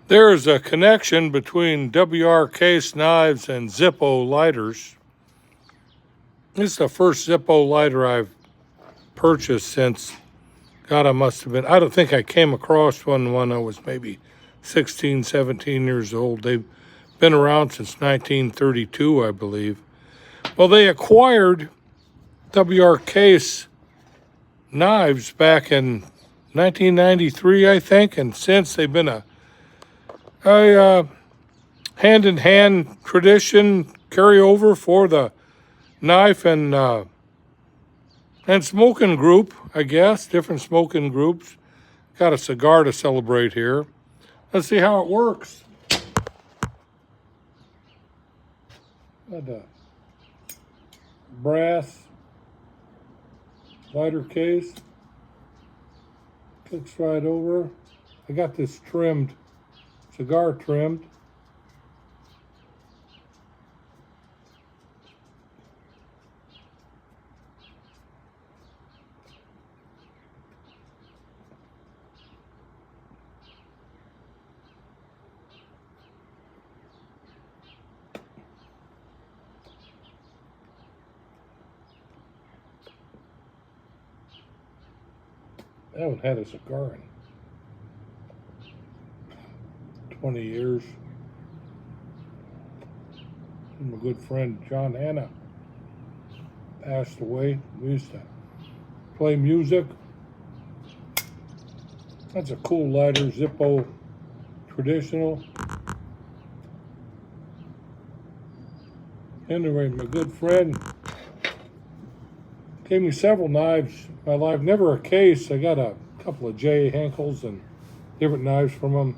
There is a connection between WR case knives and Zippo lighters. This is the first Zippo lighter I've purchased since, God, I must have been, I don't think I came across one when I was maybe 16, 17 years old. They've been around since 1932, I believe. Well, they acquired WR case knives back in 1993, I think, and since they've been a hand-in-hand tradition carryover for the knife and smoking group, I guess, different smoking groups. Got a cigar to celebrate here. Let's see how it works. Got a brass lighter case. Clicks right over. I got this trimmed, cigar trimmed. I haven't had a cigar in 20 years. My good friend John Hanna passed away. We used to play music. That's a cool lighter, Zippo traditional. Anyway, my good friend gave me several knives in my life, never a case. I got a couple of J. Henkels and different knives from him.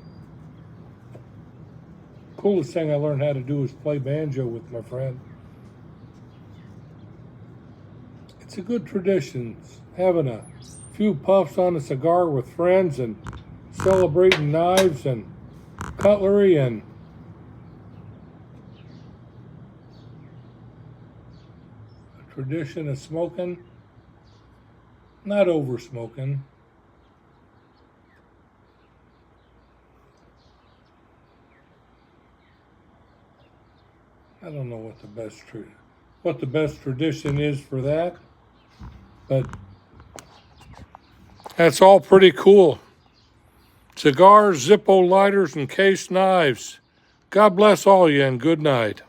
Coolest thing I learned how to do is play banjo with my friend. It's a good tradition, having a few puffs on a cigar with friends and celebrating knives and cutlery and a tradition of smoking, not over smoking. I don't know what the best tradition is for that, but that's all pretty cool. Cigars, Zippo lighters, and case knives. God bless all you and good night.